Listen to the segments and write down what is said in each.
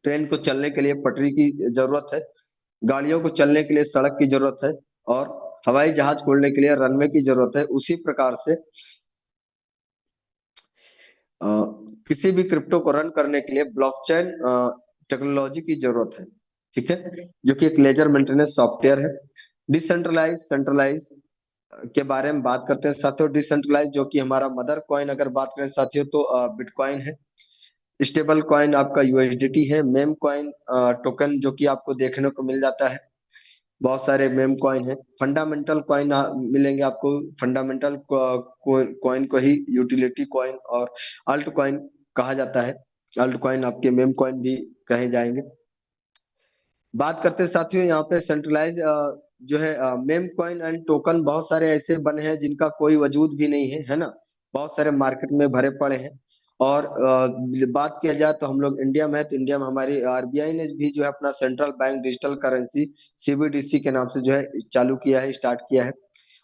Train को चलने के लिए पटरी की जरूरत है, गाड़ियों को चलने के लिए सड़क की जरूरत है, और हवाई जहाज उड़ने के लिए रनवे की जरूरत है। उसी प्रकार से अ, किसी भी क्रिप्टो को रन करने के लिए ब्लॉकचेन टेक्नोलॉजी की जरूरत है। ठीक है, जो कि एक लेजर मेंटेनेंस सॉफ्टवेयर है। डिसेंट्रलाइज सेंट्रलाइज के बारे में बात करते हैं साथियों। डिसेंट्रलाइज जो कि हमारा मदर कॉइन अगर बात करें साथियों तो बिटकॉइन है। स्टेबल कॉइन आपका यूएसडीटी है। मेम कॉइन टोकन जो कि आपको देखने को मिल जाता है, बहुत सारे मेम कॉइन है। फंडामेंटल कॉइन मिलेंगे आपको। फंडामेंटल कॉइन को ही यूटिलिटी कॉइन और अल्ट कॉइन कहा जाता है। अल्ट कॉइन आपके मेम कॉइन भी कहे जाएंगे। बात करते हैं साथियों यहाँ पे सेंट्रलाइज जो है मेम कॉइन एंड टोकन बहुत सारे ऐसे बने हैं जिनका कोई वजूद भी नहीं है, है ना। बहुत सारे मार्केट में भरे पड़े हैं। और बात किया जाए तो हम लोग इंडिया में है, तो इंडिया में हमारी आरबीआई ने भी जो है अपना central bank digital currency CBDC के नाम से जो है चालू किया है, स्टार्ट किया है।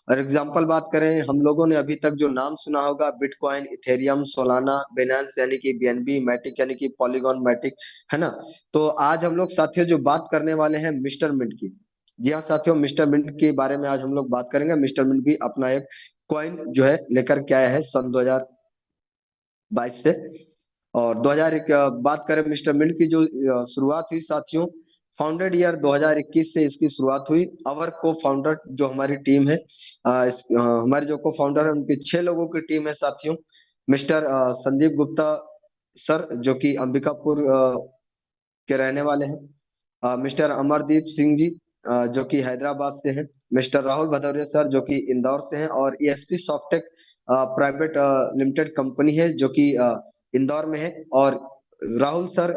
और एग्जाम्पल बात करें, हम लोगों ने अभी तक जो नाम सुना होगा बिटकॉइन, इथेरियम, सोलाना, बेनांस यानी कि बीएनबी, मैटिक यानी कि पॉलीगॉन मैटिक, है ना। तो आज हम लोग साथियों जो बात करने वाले हैं मिस्टर मिंट की। जी हाँ साथियों, मिस्टर मिंट के बारे में आज हम लोग बात करेंगे। मिस्टर मिंट भी अपना एक कॉइन जो है लेकर के आया है सन 2022 से। और 2001 बात करें मिस्टर मिंट की जो शुरुआत हुई साथियों, फाउंडेड ईयर 2021 से इसकी शुरुआत हुई। अवर को फाउंडर जो हमारी टीम है, हमारे जो को फाउंडर है उनके 6 लोगों की टीम है साथियों। मिस्टर संदीप गुप्ता सर जो कि अंबिकापुर के रहने वाले हैं। मिस्टर अमरदीप सिंह जी जो कि हैदराबाद से हैं। मिस्टर राहुल भदौरिया सर जो कि इंदौर से हैं। और ESP Softech private limited company है जो कि इंदौर में है। और राहुल सर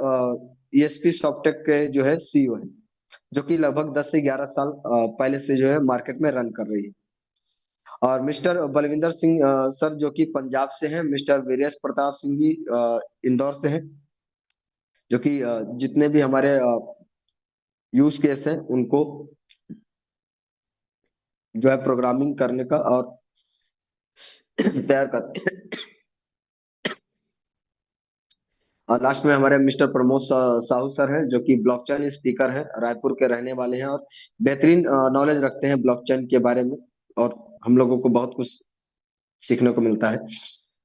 ईएसपी सॉफ्टेक के जो है सीईओ हैं, जो कि लगभग 10 से 11 साल पहले से जो है मार्केट में रन कर रही है। और मिस्टर बलविंदर सिंह सर जो कि पंजाब से हैं। मिस्टर वीरेश प्रताप सिंह जी इंदौर से हैं, जो कि जितने भी हमारे यूज केस हैं उनको जो है प्रोग्रामिंग करने का और तैयार करते हैं। और लास्ट में हमारे मिस्टर प्रमोद साहू सर हैं जो कि ब्लॉकचेन स्पीकर हैं, रायपुर के रहने वाले हैं और बेहतरीन नॉलेज रखते हैं ब्लॉकचेन के बारे में। और हम लोगों को बहुत कुछ सीखने को मिलता है।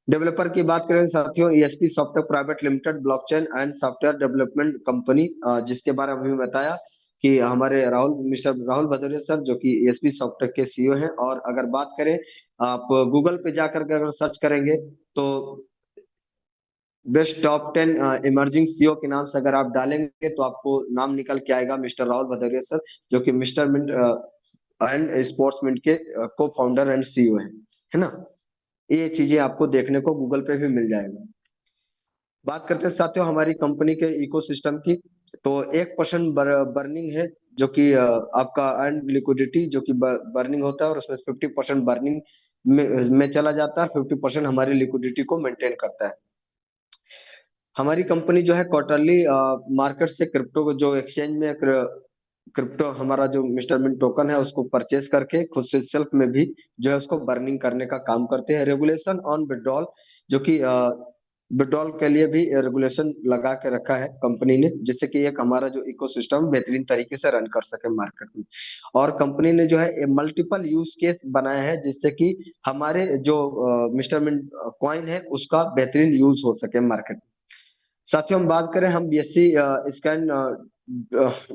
डेवलपर की बात करें साथियों, ESP software private limited blockchain and software development company, जिसके बारे में अभी बताया कि हमारे मिस्टर राहुल भदौरिया सर जो कि ईएसपी सॉफ्टवेयर के सीईओ हैं। और अगर बात करें, आप गूगल पे जाकर के अगर सर्च करेंगे तो बेस्ट टॉप 10 इमर्जिंग सीईओ के नाम से अगर आप डालेंगे तो आपको नाम निकल के आएगा मिस्टर राहुल भदौरिया सर, जो कि mister mint and sports mint के को फाउंडर एंड सीईओ है ना। ये चीजें आपको देखने को गूगल पे भी मिल जाएगा। बात करते हैं साथियों हमारी कंपनी के इकोसिस्टम की। तो 1% बर्निंग है जो कि आपका अर्न लिक्विडिटी जो कि बर्निंग होता है, और उसमें 50% बर्निंग में चला जाता है, 50% हमारी लिक्विडिटी को मेंटेन करता है। हमारी कंपनी जो है क्वार्टरली मार्केट से क्रिप्टो को जो एक्सचेंज में क्रिप्टो हमारा जो मिस्टर मिंट टोकन है उसको परचेज करके खुद से सेल्फ में भी जो है उसको बर्निंग करने का काम करते हैं। रेगुलेशन ऑन विड्रॉल जो कि विड्रॉल के लिए भी रेगुलेशन लगा के रखा है कंपनी ने, जिससे कि एक हमारा जो इकोसिस्टम बेहतरीन तरीके से रन कर सके मार्केट में। और कंपनी ने जो है मल्टीपल यूज केस बनाया है जिससे कि हमारे जो मिस्टर मिंट कॉइन है उसका बेहतरीन यूज हो सके मार्केट में। साथियों हम बात करें, हम बीएससी स्कैन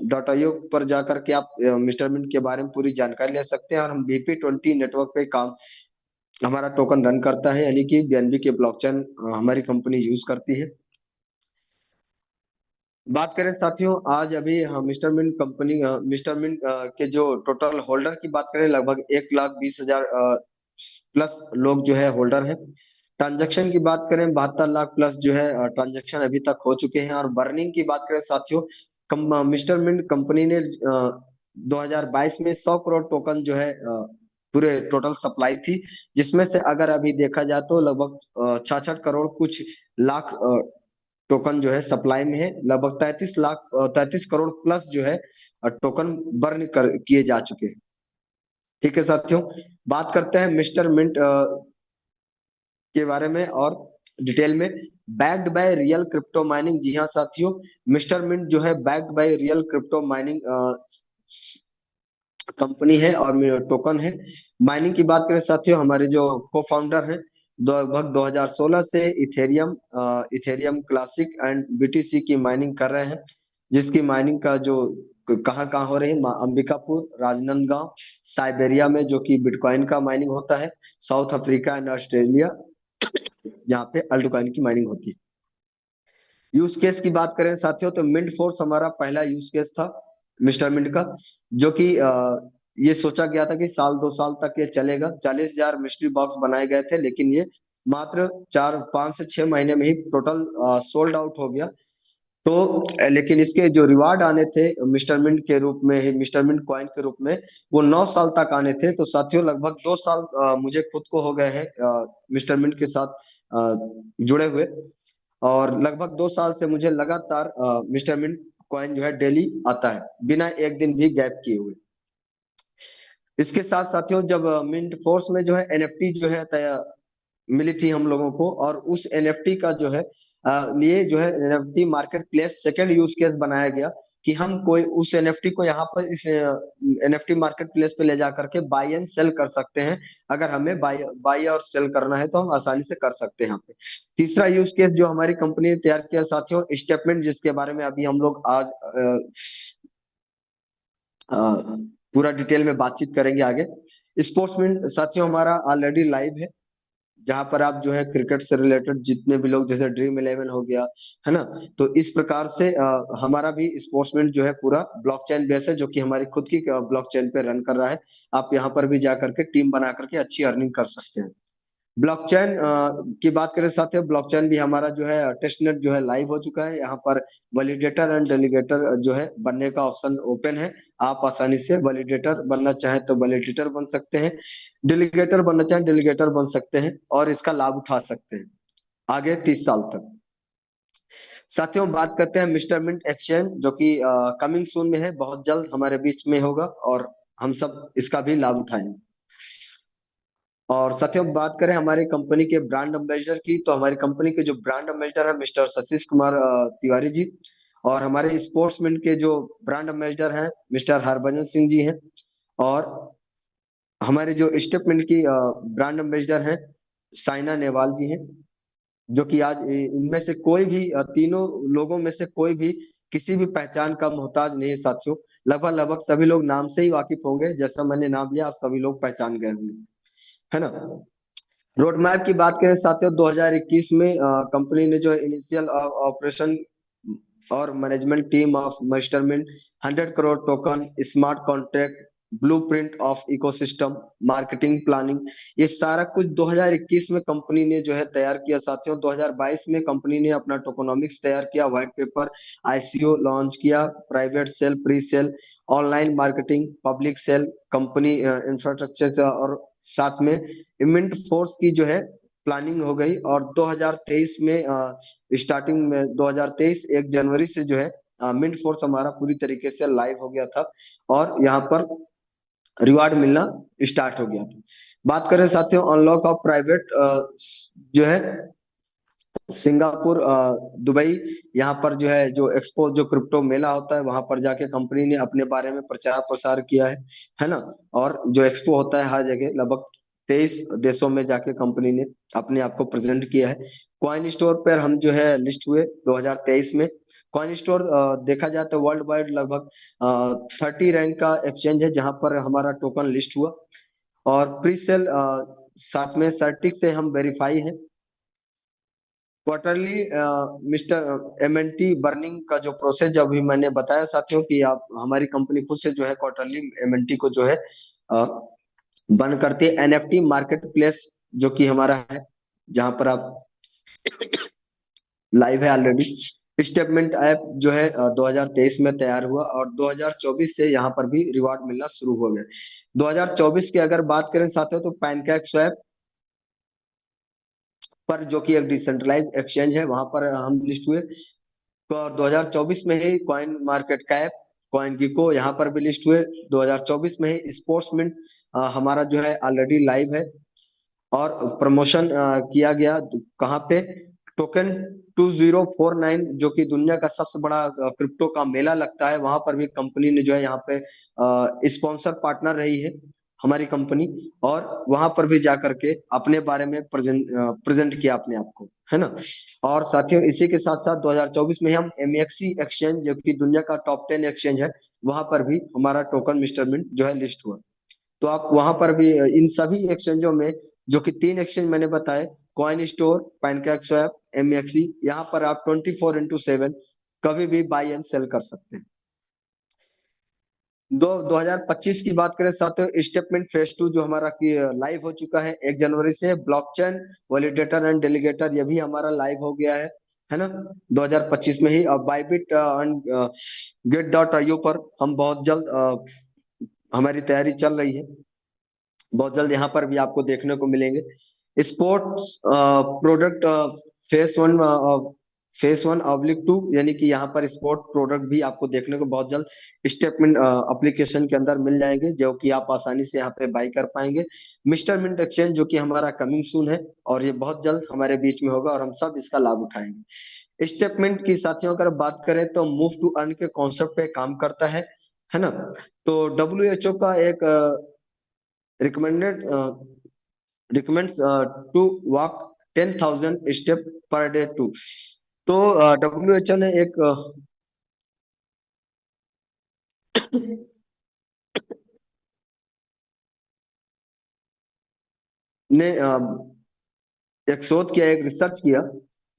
डॉट आईओ पर जाकर के आप मिस्टर मिंट के बारे में पूरी जानकारी ले सकते हैं। और हम BP20 नेटवर्क पे काम हमारा टोकन रन करता है, यानी कि बीएनबी के ब्लॉकचेन हमारी कंपनी यूज करती है। बात करें साथियों, आज अभी हम mister mint company mister mint के जो टोटल होल्डर की बात करें, लगभग 1,20,000 प्लस लोग जो है होल्डर हैं। ट्रांजैक्शन की बात करें, 72 लाख प्लस जो है ट्रांजैक्शन अभी तक हो चुके हैं। और बर्निंग की बात करें साथियों, मिस्टर मिंट कंपनी ने 2022 में 100 करोड़ टोकन जो है पूरे टोटल सप्लाई थी, जिसमें से अगर अभी देखा जाए तो लगभग 66 करोड़ कुछ लाख टोकन जो है सप्लाई में है। लगभग 33 करोड़ प्लस जो है टोकन बर्न कर किए जा चुके हैं। ठीक है साथियों, बात करते हैं मिस्टर मिंट के बारे में और डिटेल में। Backed by real crypto mining. जी हाँ साथियों, मिस्टर मिंट जो है backed by real crypto mining company है और टोकन है। माइनिंग की बात करें साथियों, हमारे जो को फाउंडर हैं लगभग 2016 से इथेरियम क्लासिक एंड बीटीसी की माइनिंग कर रहे हैं, जिसकी माइनिंग का जो कहाँ कहाँ हो रही है, अंबिकापुर, राजनांदगांव, साइबेरिया में जो कि बिटकॉइन का माइनिंग होता है, साउथ अफ्रीका एंड ऑस्ट्रेलिया जहाँ पे अल्टकॉइन की माइनिंग होती है। यूज केस की बात करें साथियों तो मिंट फोर्स हमारा पहला यूज केस था मिस्टर मिंट का, जो कि ये सोचा गया था कि साल 2 साल तक ये चलेगा। 40,000 मिस्ट्री बॉक्स बनाए गए थे, लेकिन ये मात्र 4 5 से 6 महीने में ही टोटल सोल्ड आउट हो गया। तो लेकिन इसके जो रिवार्ड आने थे मिस्टर मिंट के रूप में ही, मिस्टर मिंट कॉइन के रूप में, वो 9 साल तक आने थे। तो साथियों लगभग 2 साल मुझे खुद को हो गए हैं मिस्टर मिंट के साथ जुड़े हुए, और लगभग 2 साल से मुझे लगातार मिस्टर मिंट कॉइन जो है डेली आता है बिना एक दिन भी गैप किए हुए। इसके साथ साथियों जब मिंट फोर्स में जो है एनएफटी जो है मिली थी हम लोगों को, और उस एनएफटी का जो है लिए जो है NFT market place second use case बनाया गया कि हम कोई उस एनएफटी को यहाँ पर इस एनएफटी मार्केट प्लेस पे ले जा करके बाय एंड सेल कर सकते हैं। अगर हमें बाय बाय और सेल करना है तो हम आसानी से कर सकते हैं यहाँ पे। तीसरा यूज केस जो हमारी कंपनी ने तैयार किया साथियों, स्टेटमेंट, जिसके बारे में अभी हम लोग आज अ, पूरा डिटेल में बातचीत करेंगे आगे। स्पोर्ट्समैन साथियों हमारा ऑलरेडी लाइव है, जहां पर आप जो है क्रिकेट से रिलेटेड जितने भी लोग, जैसे ड्रीम इलेवन हो गया है ना, तो इस प्रकार से हमारा भी स्पोर्ट्समैन जो है पूरा ब्लॉकचेन बेस है, जो कि हमारी खुद की ब्लॉकचेन पे रन कर रहा है। आप यहाँ पर भी जा करके टीम बना करके अच्छी अर्निंग कर सकते हैं। ब्लॉकचेन की बात करें साथियों, ब्लॉकचेन भी हमारा जो है टेस्टनेट जो है लाइव हो चुका है। यहाँ पर वैलिडेटर एंड डेलीगेटर जो है बनने का ऑप्शन ओपन है। आप आसानी से वैलिडेटर बनना चाहें तो वैलिडेटर बन सकते हैं, डेलीगेटर बनना चाहें डेलीगेटर बन सकते हैं, और इसका लाभ उठा सकते हैं आगे 30 साल तक। साथियों बात करते हैं मिस्टर मिंट एक्सचेंज, जो कि कमिंग सून में है, बहुत जल्द हमारे बीच में होगा, और हम सब इसका भी लाभ उठाएंगे। और साथियों बात करें हमारी कंपनी के ब्रांड एम्बेसडर की, तो हमारी कंपनी के जो ब्रांड एम्बेसडर है मिस्टर सतीश कुमार तिवारी जी, और हमारे स्पोर्ट्समैन के जो ब्रांड एम्बेसडर हैं मिस्टर हरभजन सिंह जी हैं, और हमारे जो स्टेपमेंट की ब्रांड एम्बेसडर हैं साइना नेहवाल जी हैं, जो कि आज इनमें से कोई भी तीनों लोगं में से कोई भी किसी भी पहचान का मोहताज नहीं है साथियों। लगभग लगभग सभी लोग नाम से ही वाकिफ होंगे, जैसा मैंने नाम लिया आप सभी लोग पहचान गए होंगे, है ना। रोड मैप की बात करें साथियों, 2021 में कंपनी ने जो इनिशियल ऑपरेशन और management team of measurement, 100 crore token, smart contract, blueprint of ecosystem, marketing planning, ये सारा कुछ 2021 में कंपनी ने जो है तैयार किया साथियों। 2022 में कंपनी ने अपना टोकोनॉमिक्स तैयार किया, व्हाइट पेपर, आईसीओ लॉन्च किया, private sale, pre sale, online marketing, public sale, company infrastructure, और साथ में मिंट फोर्स की जो है प्लानिंग हो गई। और 2023 में स्टार्टिंग में 2023 1 जनवरी से जो है मिंट फोर्स हमारा पूरी तरीके से लाइव हो गया था, और यहाँ पर रिवार्ड मिलना स्टार्ट हो गया था। बात करें साथियों अनलॉक ऑफ प्राइवेट जो है सिंगापुर, दुबई, यहाँ पर जो है जो एक्सपो जो क्रिप्टो मेला होता है, वहां पर जाके कंपनी ने अपने बारे में प्रचार प्रसार किया है ना। और जो एक्सपो होता है हर जगह लगभग 23 देशों में जाके कंपनी ने अपने आप को प्रेजेंट किया है। कॉइन स्टोर पर हम जो है लिस्ट हुए 2023 में। कॉइन स्टोर देखा जाए तो वर्ल्ड वाइड लगभग 30 रैंक का एक्सचेंज है, जहां पर हमारा टोकन लिस्ट हुआ। और प्री सेल साथ में सर्टिक से हम वेरीफाई है। क्वार्टरली मिस्टर एमएनटी बर्निंग का जो प्रोसेस जो अभी मैंने बताया साथियों कि आप हमारी कंपनी खुद से जो है क्वार्टरली एमएनटी को जो है बंद करती है। एनएफटी मार्केट प्लेस जो कि हमारा है, जहां पर आप लाइव है ऑलरेडी। स्टेटमेंट ऐप जो है 2023 में तैयार हुआ, और 2024 से यहाँ पर भी रिवार्ड मिलना शुरू हो गए। 2024 की अगर बात करें साथियों तो पैनकेक स्वैप पर, जो कि एक डिसेंट्रलाइज एक्सचेंज है, वहां पर हम लिस्ट हुए। तो 2024 में ही कॉइन मार्केट कैप, कॉइन गिको यहाँ पर भी लिस्ट हुए। 2024 में ही स्पोर्ट्समिंट हमारा जो है ऑलरेडी लाइव है, और प्रमोशन किया गया कहाँ पे, टोकन 2049 जो कि दुनिया का सबसे बड़ा क्रिप्टो का मेला लगता है, वहां पर भी कंपनी ने जो है यहाँ पे स्पॉन्सर पार्टनर रही है हमारी कंपनी। और वहां पर भी जा करके अपने बारे में प्रेजेंट किया अपने आप को, है ना। और साथियों इसी के साथ साथ 2024 में हम एमएक्सी एक्सचेंज जो कि दुनिया का टॉप 10 एक्सचेंज है, वहां पर भी हमारा टोकन मिस्टर मिंट जो है लिस्ट हुआ। तो आप वहां पर भी इन सभी एक्सचेंजों में, जो कि 3 एक्सचेंज मैंने बताए, कॉइन स्टोर, पैनकेक स्वैप, एमएक्सी, यहाँ पर आप 24x7 कभी भी बाई एंड सेल कर सकते हैं। 2025 की बात करें साथियों, स्टेटमेंट फेज 2 जो हमारा की लाइव हो चुका है 1 जनवरी से। ब्लॉकचेन वैलिडेटर एंड डेलीगेटर ये भी हमारा लाइव हो गया है ना, 2025 में ही। अब Bybit and Gate dot IO पर हम बहुत जल्द हमारी तैयारी चल रही है, बहुत जल्द यहाँ पर भी आपको देखने को मिलेंगे। स्पोर्ट्स प्रोडक्ट फेस 1/2 यानी कि यहाँ पर स्पोर्ट प्रोडक्ट भी आपको देखने को बहुत जल्द स्टेटमेंट एप्लीकेशन के अंदर मिल जाएंगे, जो कि आप आसानी से यहाँ पे बाई कर पाएंगे। मिस्टर मिंट एक्सचेंज जो कि हमारा कमिंग सून है, और ये बहुत जल्द हमारे बीच में होगा और हम सब इसका लाभ उठाएंगे। स्टेटमेंट की साथियों अगर बात करें तो मूव टू अर्न के कॉन्सेप्ट पे काम करता है ना। तो डब्ल्यू का एक recommended recommends to walk 10,000 step per day too. तो WHO ने एक ने एक शोध किया, एक रिसर्च किया,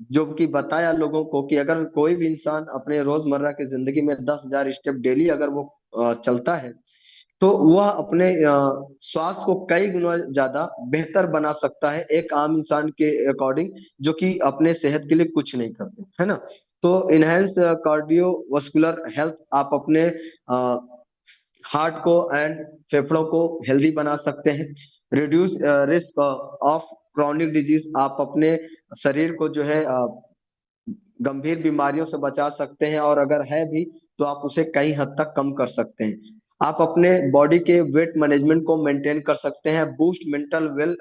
जो कि बताया लोगों को कि अगर कोई भी इंसान अपने रोजमर्रा की जिंदगी में 10,000 स्टेप डेली अगर वो चलता है, तो वह अपने स्वास्थ्य को कई गुना ज्यादा बेहतर बना सकता है एक आम इंसान के अकॉर्डिंग, जो कि अपने सेहत के लिए कुछ नहीं करते, है ना। तो इनहेंस कार्डियोवास्कुलर हेल्थ, आप अपने हार्ट को एंड फेफड़ों को हेल्दी बना सकते हैं। Reduce risk of chronic disease, आप अपने शरीर को जो है गंभीर बीमारियों से बचा सकते हैं, और अगर है भी तो आप उसे कई हद तक कम कर सकते हैं। आप अपने बॉडी के वेट मैनेजमेंट को मेंटेन कर सकते हैं। बूस्ट मेंटल वेल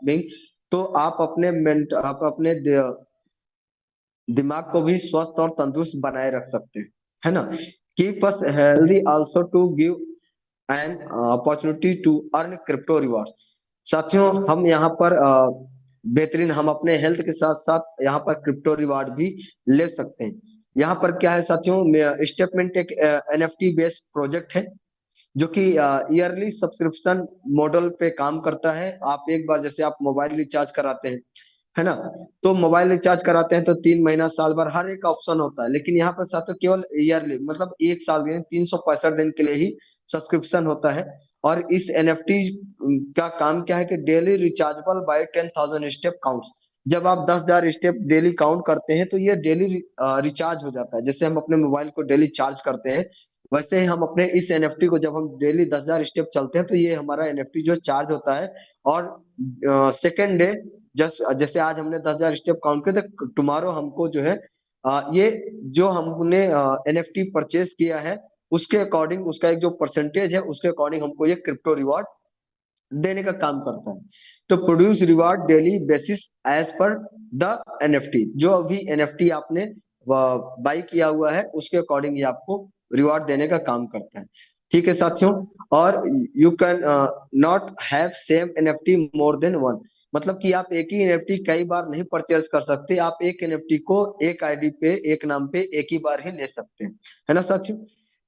बींग, तो आप अपने दिमाग को भी स्वस्थ और तंदुरुस्त बनाए रख सकते हैं, है ना। Keep us healthy also to give an opportunity to earn crypto rewards. साथियों हम यहाँ पर बेहतरीन, हम अपने हेल्थ के साथ साथ यहाँ पर क्रिप्टो रिवार्ड भी ले सकते हैं। यहाँ पर क्या है साथियों, स्टेटमेंट एक एनएफटी बेस्ड प्रोजेक्ट है, जो कि ईयरली सब्सक्रिप्शन मॉडल पे काम करता है। आप एक बार जैसे आप मोबाइल रिचार्ज कराते हैं, है ना, तो मोबाइल रिचार्ज कराते हैं तो 3 महीना, साल भर हर एक ऑप्शन होता है, लेकिन यहाँ पर साथियों केवल ईयरली मतलब 1 साल के 365 दिन के लिए ही सब्सक्रिप्शन होता है। और इस एनएफटी का काम क्या है कि daily rechargeable by 10,000 step counts. जब आप 10,000 स्टेप डेली काउंट करते हैं तो ये डेली रिचार्ज हो जाता है। जैसे हम अपने मोबाइल को डेली चार्ज करते हैं, वैसे ही हम अपने इस एनएफटी को जब हम डेली 10,000 स्टेप चलते हैं तो ये हमारा एनएफटी जो चार्ज होता है। और सेकेंड डे, जैसे आज हमने 10,000 स्टेप काउंट किए तो टुमारो हमको जो है ये जो हमने एनएफटी परचेज किया है उसके अकॉर्डिंग, उसका एक जो परसेंटेज है उसके अकॉर्डिंग हमको ये क्रिप्टो रिवॉर्ड देने का काम करता है। तो produce reward daily basis as per the NFT, जो अभी एनएफटी आपने बाई किया हुआ है उसके अकॉर्डिंग ये आपको रिवॉर्ड देने का काम करता है। ठीक है साथियों। और you can not have same NFT more than one, मतलब कि आप एक ही एनएफटी कई बार नहीं परचेज कर सकते। आप एक एनएफटी को एक आईडी पे, एक नाम पे एक ही बार ही ले सकते हैं, है ना साथियों।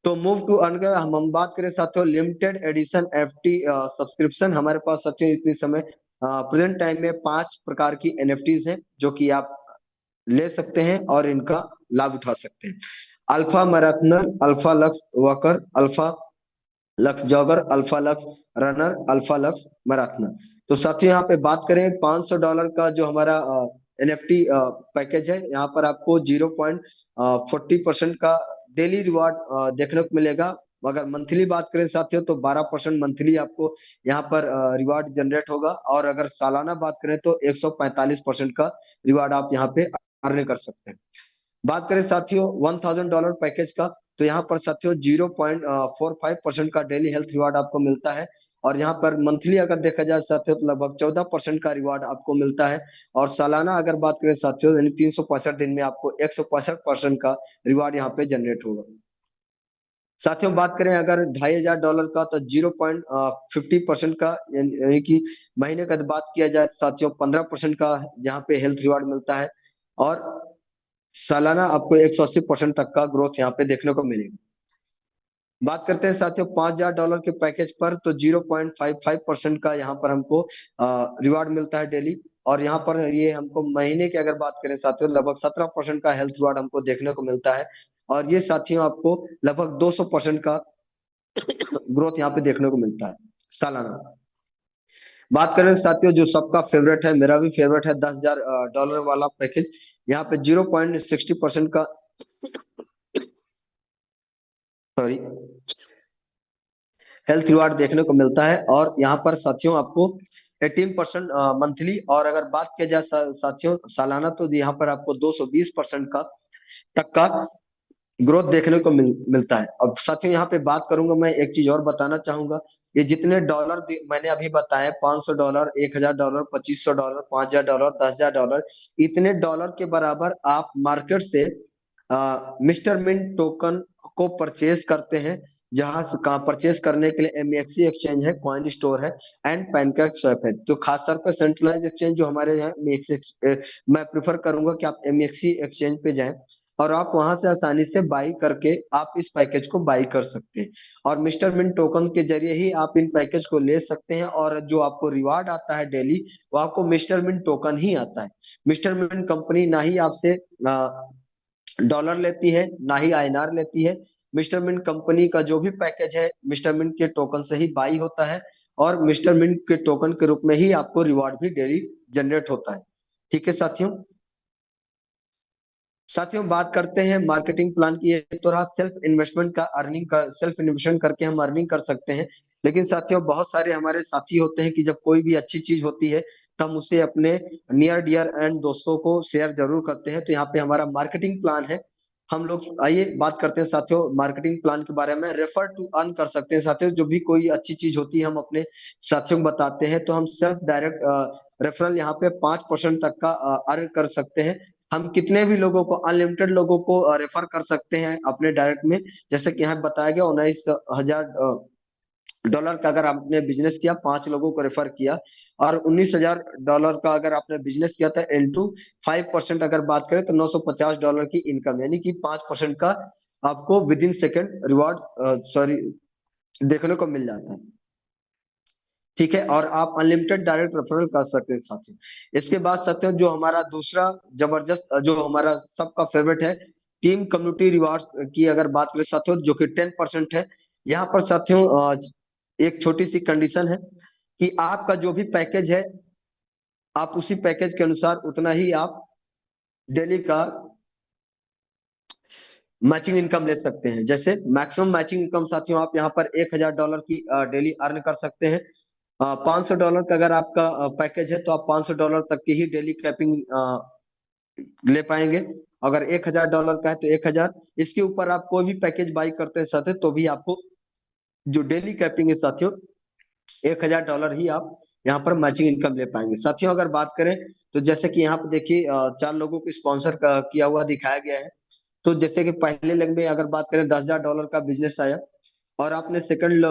तो मूव टू अर्न का हम बात करें साथियों, लिमिटेड एडिशन एफटी सब्सक्रिप्शन हमारे पास साथियों इतनी समय प्रेजेंट टाइम में 5 प्रकार की एनएफटीज हैं, जो कि आप ले सकते हैं और इनका लाभ उठा सकते हैं। Alpha Marathoner, Alpha Lux Walker, Alpha Lux Jogger, Alpha Lux Runner, Alpha Lux Marathoner. तो साथियों यहाँ पे बात करें $500 का जो हमारा एनएफटी पैकेज है, यहाँ पर आपको 0.40% का डेली रिवार्ड देखने को मिलेगा। अगर मंथली बात करें साथियों तो 12% मंथली आपको यहाँ पर रिवार्ड जनरेट होगा, और अगर सालाना बात करें तो 145% का रिवार्ड आप यहाँ पे अर्न कर सकते हैं। बात करें साथियों $1,000 पैकेज का, तो यहाँ पर साथियों 0.45% का डेली हेल्थ रिवार्ड आपको मिलता है। और यहाँ पर मंथली अगर देखा जाए साथियों तो लगभग 14% का रिवार्ड आपको मिलता है। और सालाना अगर बात करें साथियों यानी 365 दिन में आपको 165% का रिवार्ड यहाँ पे जनरेट होगा। साथियों बात करें अगर $2500 का तो 0.50% का यानी कि महीने का बात किया जाए साथियों 15% का यहाँ पे हेल्थ रिवार्ड मिलता है। और सालाना आपको 180% तक का ग्रोथ यहाँ पे देखने को मिलेगा। बात करते हैं साथियों $5000 के पैकेज पर तो 0.55% का यहाँ पर हमको रिवार्ड मिलता है डेली। और यहाँ पर ये हमको महीने की अगर बात करें साथियों लगभग 17% का हेल्थ रिवार्ड हमको देखने को मिलता है। और ये साथियों आपको लगभग 200% का ग्रोथ यहाँ पे देखने को मिलता है सालाना। बात करें साथियों जो सबका फेवरेट है, मेरा भी फेवरेट है, $10,000 वाला पैकेज। यहाँ पे 0.60% का सॉरी हेल्थ रिवार्ड देखने को मिलता है। और यहाँ पर साथियों आपको 18% मंथली, और अगर बात किया जाए साथियों सालाना तो यहाँ पर आपको 220% का तक का ग्रोथ देखने को मिलता है। अब साथियों यहाँ पे बात करूंगा, मैं एक चीज और बताना चाहूंगा। ये जितने डॉलर मैंने अभी बताए $500, $1000, $2500, $5000, $10,000, इतने डॉलर के बराबर आप मार्केट से मिस्टर मिंट टोकन को परचेज करते हैं। जहां से कहाँ परचेज करने के लिए एमएक्सी एक्सचेंज है, कॉइन स्टोर है एंड पैनकेक स्वैप है। तो खासतौर पर सेंट्रलाइज एक्सचेंज जो हमारे यहाँ मैं प्रेफर करूंगा कि आप एमएक्सी एक्सचेंज पे जाएं और आप वहां से आसानी से बाई करके आप इस पैकेज को बाई कर सकते हैं। और मिस्टर मिंट टोकन के जरिए ही आप इन पैकेज को ले सकते हैं। और जो आपको रिवार्ड आता है डेली वो आपको मिस्टर मिंट टोकन ही आता है। मिस्टर मिंट कंपनी ना ही आपसे डॉलर लेती है ना ही आईएनआर लेती है। मिस्टर मिंट कंपनी का जो भी पैकेज है मिस्टर मिंट के टोकन से ही बाई होता है। और मिस्टर मिंट के टोकन के रूप में ही आपको रिवार्ड भी डेली जनरेट होता है। ठीक है साथियों। साथियों बात करते हैं मार्केटिंग प्लान की। ये तो रहा सेल्फ इन्वेस्टमेंट का, अर्निंग का, सेल्फ इन्वेस्टमेंट करके हम अर्निंग कर सकते हैं। लेकिन साथियों बहुत सारे हमारे साथी होते हैं कि जब कोई भी अच्छी चीज होती है तो हम उसे अपने नियर डियर एंड दोस्तों को शेयर जरूर करते हैं। तो यहाँ पे हमारा मार्केटिंग प्लान है। हम लोग आइए बात करते हैं साथियों मार्केटिंग प्लान के बारे में। रेफर टू अर्न कर सकते हैं साथियों, जो भी कोई अच्छी चीज होती है हम अपने साथियों को बताते हैं तो हम सेल्फ डायरेक्ट रेफरल यहाँ पे 5% तक का अर्न कर सकते हैं। हम कितने भी लोगों को, अनलिमिटेड लोगों को रेफर कर सकते हैं अपने डायरेक्ट में। जैसे कि यहाँ बताया गया $19,000 का अगर आपने बिजनेस किया, 5 लोगों को रेफर किया, और $19,000 का अगर आपने बिजनेस किया था इंटू 5% अगर बात करें तो $950 की इनकम, यानी कि 5% का आपको with in second reward sorry देखने को मिल जाता है। ठीक है। और आप अनलिमिटेड डायरेक्ट रेफरल कर सकते हैं साथियों। इसके बाद साथियों जो हमारा दूसरा जबरदस्त जो हमारा सबका फेवरेट है, टीम कम्युनिटी रिवार्ड्स की अगर बात करें साथियों जो कि 10% है। यहाँ पर साथियों एक छोटी सी कंडीशन है कि आपका जो भी पैकेज है आप उसी पैकेज के अनुसार उतना ही आप डेली का मैचिंग इनकम ले सकते हैं। जैसे मैक्सिमम मैचिंग इनकम साथियों आप यहाँ पर $1000 की डेली अर्न कर सकते हैं। $500 का अगर आपका पैकेज है तो आप $500 तक की ही डेली कैपिंग ले पाएंगे। अगर $1000 का है तो 1000। इसके ऊपर आप कोई भी पैकेज बाई करते हैं साथियों तो भी आपको जो डेली कैपिंग है साथियों $1000 ही आप यहाँ पर मैचिंग इनकम ले पाएंगे। साथियों अगर बात करें तो जैसे कि यहाँ पे देखिए 4 लोगों को स्पॉन्सर किया हुआ दिखाया गया है। तो जैसे कि पहले लेग में अगर बात करें $10,000 का बिजनेस आया और आपने सेकंड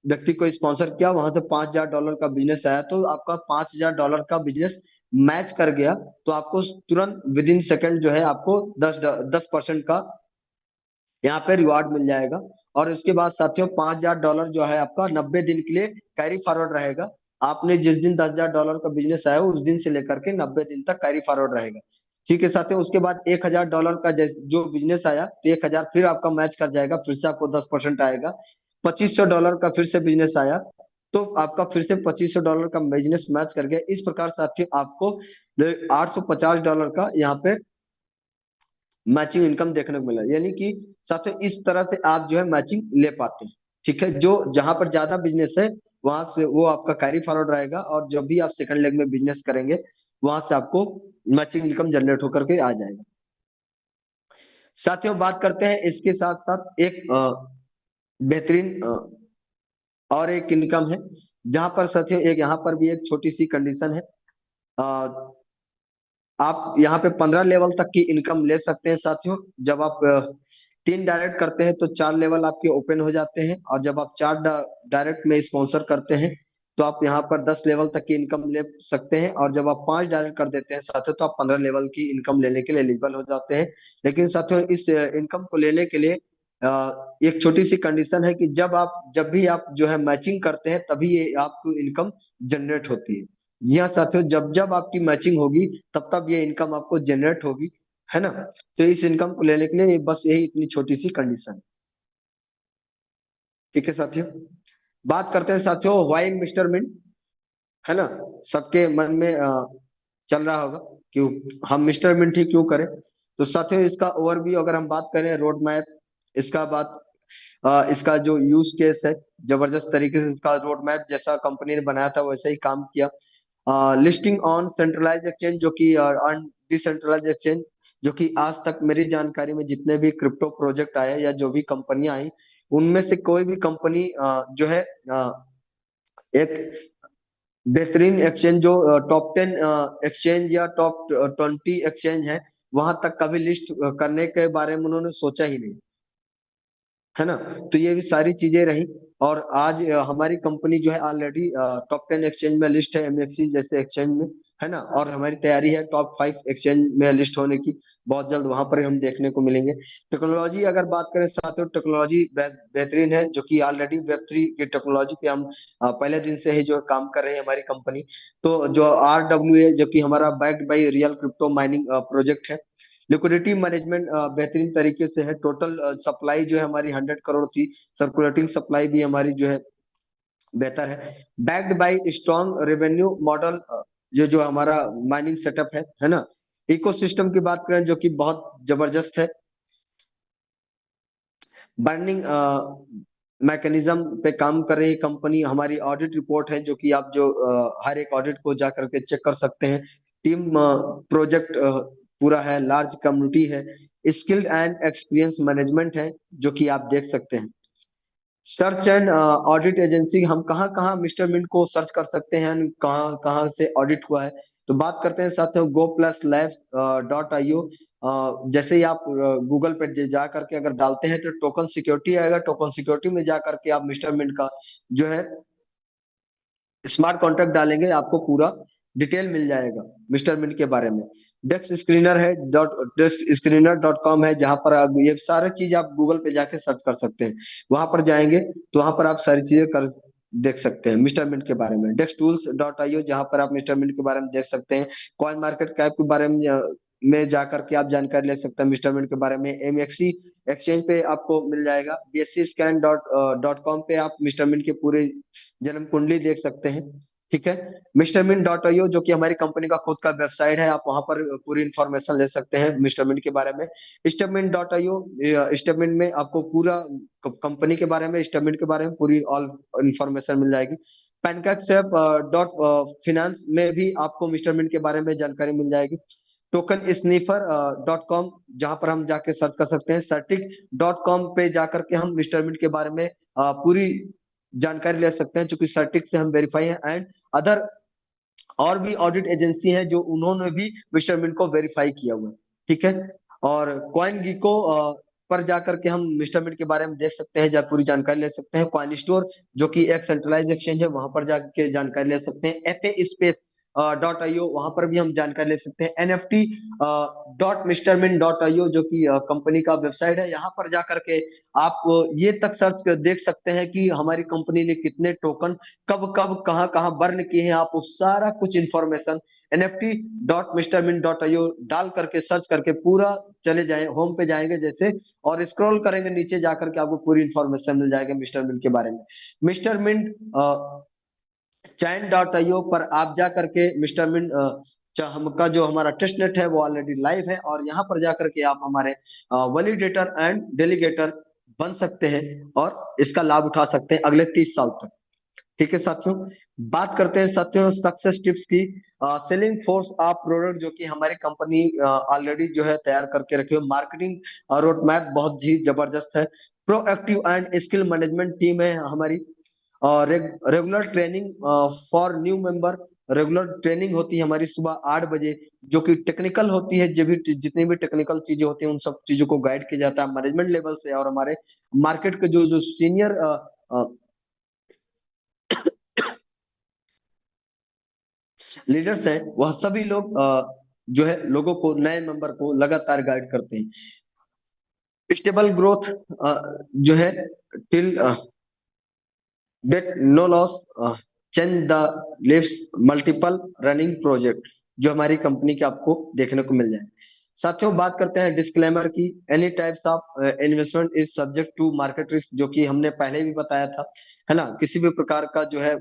व्यक्ति को स्पॉन्सर किया, वहां से $5,000 का बिजनेस आया, तो आपका $5,000 का बिजनेस मैच कर गया तो आपको तुरंत विद इन सेकंड जो है आपको 10% का यहाँ पे रिवार्ड मिल जाएगा। और उसके बाद साथियों $5,000 जो है आपका 90 दिन के लिए कैरी फॉरवर्ड रहेगा। आपने जिस दिन $10,000 का बिजनेस आया उस दिन से लेकर के 90 दिन तक कैरी फॉरवर्ड रहेगा। ठीक है साथियों। उसके बाद $1,000 का जो बिजनेस आया तो 1,000 फिर आपका मैच कर जाएगा, फिर से आपको 10% आएगा। $2,500 का फिर से बिजनेस आया तो आपका फिर से $2,500 का बिजनेस मैच कर गया। इस प्रकार साथियों आपको $850 का यहाँ पे मैचिंग इनकम देखने को मिला। यानी कि साथियों इस तरह से आप जो है मैचिंग ले पाते हैं। ठीक है। जो जहां पर ज्यादा बिजनेस है वहां से वो आपका कैरी फॉरवर्ड रहेगा, और जब भी आप सेकंड लेग में बिजनेस करेंगे वहां से आपको मैचिंग इनकम जनरेट होकर के आ जाएगा। साथियों बात करते हैं इसके साथ साथ एक बेहतरीन और एक इनकम है, जहां पर साथियों एक यहाँ पर भी एक छोटी सी कंडीशन है। अ, आप यहाँ पे 15 लेवल तक की इनकम ले सकते हैं साथियों। जब आप 3 डायरेक्ट करते हैं तो 4 लेवल आपके ओपन हो जाते हैं, और जब आप 4 डायरेक्ट में स्पॉन्सर करते हैं तो आप यहाँ पर 10 लेवल तक की इनकम ले सकते हैं, और जब आप 5 डायरेक्ट कर देते हैं साथियों तो आप 15 लेवल की इनकम लेने के लिए एलिजिबल हो जाते हैं। लेकिन साथियों इस इनकम को लेने के लिए एक छोटी सी कंडीशन है कि जब भी आप जो है मैचिंग करते हैं तभी ये आपको इनकम जनरेट होती है। जी हाँ साथियों, जब जब आपकी मैचिंग होगी तब तब ये इनकम आपको जनरेट होगी, है ना। तो इस इनकम को लेने के लिए बस यही इतनी छोटी सी कंडीशन है। ठीक है साथियों, बात करते हैं साथियों व्हाई मिस्टर मिंट, है ना। सबके मन में चल रहा होगा कि हम मिस्टर मिंट ही क्यों करें। तो साथियों इसका ओवरव्यू अगर हम बात करें, रोड मैप, इसका बात इसका जो यूज केस है, जबरदस्त तरीके से इसका रोड मैप जैसा कंपनी ने बनाया था वैसे ही काम किया। लिस्टिंग ऑन सेंट्रलाइज एक्सचेंज जो कि ऑन डिसेंट्रलाइज एक्सचेंज, जो कि आज तक मेरी जानकारी में जितने भी क्रिप्टो प्रोजेक्ट आए या जो भी कंपनियां आई, उनमें से कोई भी कंपनी जो है एक बेहतरीन एक्सचेंज जो टॉप 10 एक्सचेंज या टॉप 20 एक्सचेंज है वहां तक कभी लिस्ट करने के बारे में उन्होंने सोचा ही नहीं, है ना। तो ये भी सारी चीजें रही, और आज हमारी कंपनी जो है ऑलरेडी टॉप 10 एक्सचेंज में लिस्ट है, एमएक्सी जैसे एक्सचेंज में, है ना। और हमारी तैयारी है टॉप 5 एक्सचेंज में लिस्ट होने की, बहुत जल्द वहां पर हम देखने को मिलेंगे। टेक्नोलॉजी अगर बात करें साथियों, टेक्नोलॉजी बेहतरीन है, जो कि ऑलरेडी वेब 3 की टेक्नोलॉजी पे हम पहले दिन से ही जो काम कर रहे हैं हमारी कंपनी। तो जो RWA जो कि हमारा backed by real crypto mining project है। लिक्विडिटी मैनेजमेंट बेहतरीन तरीके से है। टोटल सप्लाई जो है हमारी 100 करोड़ थी, सर्कुलेटिंग सप्लाई भी हमारी जो है बेहतर है। Backed bye strong revenue model, ये जो हमारा माइनिंग सेटअप है ना। इकोसिस्टम की बात करें जो कि बहुत जबरदस्त है। बर्निंग मैकेनिज्म पे काम कर रही कंपनी, हमारी ऑडिट रिपोर्ट है जो कि आप जो हर एक ऑडिट को जा करके चेक कर सकते हैं। टीम प्रोजेक्ट पूरा है, लार्ज कम्युनिटी है, स्किल्ड एंड एक्सपीरियंस मैनेजमेंट है जो कि आप देख सकते हैं। सर्च एंड ऑडिट एजेंसी, हम कहाँ कहाँ मिस्टर मिंट को सर्च कर सकते हैं, कहाँ कहाँ से ऑडिट हुआ है। तो बात करते हैं साथियों GoPlusLabs.io। जैसे ही आप गूगल पे जा करके अगर डालते हैं तो टोकन सिक्योरिटी आएगा, टोकन सिक्योरिटी में जा करके आप मिस्टर मिंट का जो है स्मार्ट कॉन्ट्रैक्ट डालेंगे, आपको पूरा डिटेल मिल जाएगा मिस्टर मिंट के बारे में। डेस्क स्क्रीनर है जहां पर आप ये सारी चीज आप गूगल पे जाके सर्च कर सकते हैं। वहां पर जाएंगे तो वहां पर आप सारी चीजें कर देख सकते हैं मिस्टर मिंट के बारे में। DexTools.io जहां पर आप मिस्टर मिंट के बारे में देख सकते हैं। कॉइन मार्केट कैप के बारे में जाकर के आप जानकारी ले सकते हैं मिस्टर मिंट के बारे में। एमएक्सी एक्सचेंज पे आपको मिल जाएगा। BSCScan.com पे आप मिस्टर मिंट के पूरे जन्म कुंडली देख सकते हैं। ठीक है। MrMint.io जो कि हमारी कंपनी का खुद का वेबसाइट है, आप वहां पर पूरी इंफॉर्मेशन ले सकते हैं मिस्टर मिंट के बारे में। StepMint.io, स्टेपमिंट में आपको पूरा कंपनी के बारे में, स्टेपमिंट के बारे में पूरी ऑल इंफॉर्मेशन मिल जाएगी। पैनकैकस्वैप डॉट फिनेंस में भी आपको मिस्टर मिंट के बारे में जानकारी मिल जाएगी। टोकन स्नीफर.com जहां पर हम जाके सर्च कर सकते हैं। Certic.com पे जाकर के हम मिस्टर मिंट के बारे में पूरी जानकारी ले सकते हैं, क्योंकि सर्टिक से हम वेरीफाई है। एंड अदर और भी ऑडिट एजेंसी है जो उन्होंने भी मिस्टर मिंट को वेरीफाई किया हुआ है। ठीक है। और कॉइन गीको पर जाकर के हम मिस्टर मिंट के बारे में देख सकते हैं, जहाँ पूरी जानकारी ले सकते हैं। कॉइन स्टोर जो कि एक सेंट्रलाइज एक्सचेंज है, वहां पर जाके जानकारी ले सकते हैं। FA Space.io वहां पर भी हम जानकारी ले सकते हैं। NFT.MrMint.io जो कि कंपनी का वेबसाइट है, यहाँ पर जाकर के आप ये तक सर्च कर देख सकते हैं कि हमारी कंपनी ने कितने टोकन कब कब कहाँ कहाँ बर्न किए हैं। आप उस सारा कुछ इंफॉर्मेशन NFT.MrMint.io डाल करके सर्च करके पूरा चले जाए, होम पे जाएंगे जैसे, और स्क्रॉल करेंगे नीचे जाकर के आपको पूरी इंफॉर्मेशन मिल जाएगी मिस्टर मिंट के बारे में। मिस्टर मिंट Chain.io पर आप जा करके मिस्टर मिंट हमका जो हमारा टेस्ट नेट है वो ऑलरेडी लाइव है, और यहाँ पर जाकर के आप हमारे वैलिडेटर एंड डेलीगेटर बन सकते हैं और इसका लाभ उठा सकते हैं अगले 30 साल तक। ठीक है साथियों, बात करते हैं साथियों सक्सेस टिप्स की। सेलिंग फोर्स ऑफ प्रोडक्ट जो कि हमारी कंपनी ऑलरेडी जो है तैयार करके रखी है। मार्केटिंग रोड मैप बहुत ही जबरदस्त है। Proactive and skill management team है हमारी। और regular training for new member, regular training होती है हमारी सुबह 8 बजे, जो कि टेक्निकल होती है। जब भी जितनी भी टेक्निकल चीजें होती हैं उन सब चीजों को गाइड किया जाता है मैनेजमेंट लेवल से, और हमारे मार्केट के जो जो सीनियर लीडर्स हैं वह सभी लोग जो है लोगों को, नए मेंबर को लगातार गाइड करते हैं। स्टेबल ग्रोथ जो है till date no loss, change the lives multiple running project, जो हमारी कंपनी के आपको देखने को मिल जाए। साथियों बात करते हैं डिस्क्लेमर की। Any types of investment is subject to market risk, जो कि हमने पहले भी बताया था, है ना। किसी भी प्रकार का जो है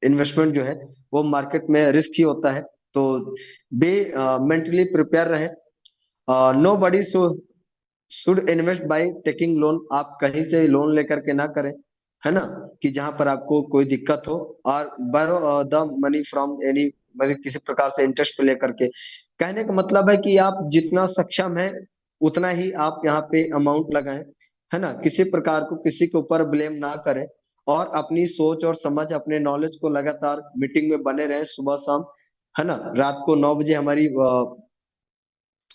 इन्वेस्टमेंट जो है वो मार्केट में रिस्क ही होता है। तो बी मेंटली प्रिपेयर रहे। Nobody should invest by taking loan, आप कहीं से लोन लेकर के ना करें, है ना, कि जहां पर आपको कोई दिक्कत हो। और बारो द मनी फ्रॉम एनी, मतलब किसी प्रकार से इंटरेस्ट पे लेकर के। कहने का मतलब है कि आप जितना सक्षम है उतना ही आप यहाँ पे अमाउंट लगाएं, है ना। किसी प्रकार को किसी के ऊपर ब्लेम ना करें, और अपनी सोच और समझ, अपने नॉलेज को लगातार मीटिंग में बने रहें सुबह शाम, है ना। रात को 9 बजे हमारी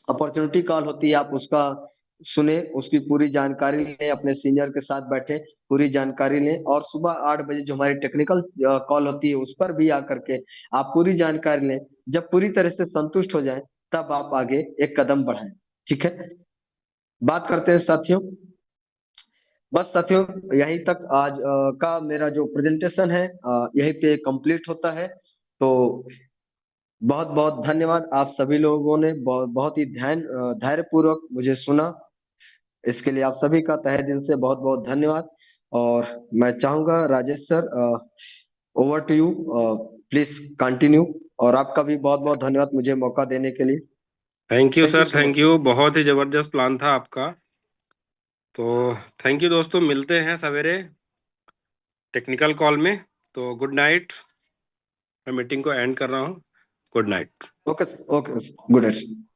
अपॉर्चुनिटी कॉल होती है, आप उसका सुने, उसकी पूरी जानकारी लें, अपने सीनियर के साथ बैठे पूरी जानकारी लें। और सुबह 8 बजे जो हमारी टेक्निकल कॉल होती है उस पर भी आकर के आप पूरी जानकारी लें। जब पूरी तरह से संतुष्ट हो जाएं तब आप आगे एक कदम बढ़ाएं। ठीक है, बात करते हैं साथियों। बस साथियों, यहीं तक आज का मेरा जो प्रेजेंटेशन है यहीं पे कंप्लीट होता है। तो बहुत बहुत धन्यवाद, आप सभी लोगों ने बहुत बहुत ही धैर्य पूर्वक मुझे सुना। इसके लिए आप सभी का तहे दिल से बहुत बहुत धन्यवाद। और मैं चाहूंगा Rajesh sir, over to you, please continue. और आपका भी बहुत बहुत धन्यवाद मुझे मौका देने के लिए। Thank you thank you sir, so thank much. You. बहुत ही जबरदस्त प्लान था आपका। तो थैंक यू दोस्तों, मिलते हैं सवेरे टेक्निकल कॉल में। तो गुड नाइट, मैं मीटिंग को एंड कर रहा हूँ। Good night. Okay, okay, good night.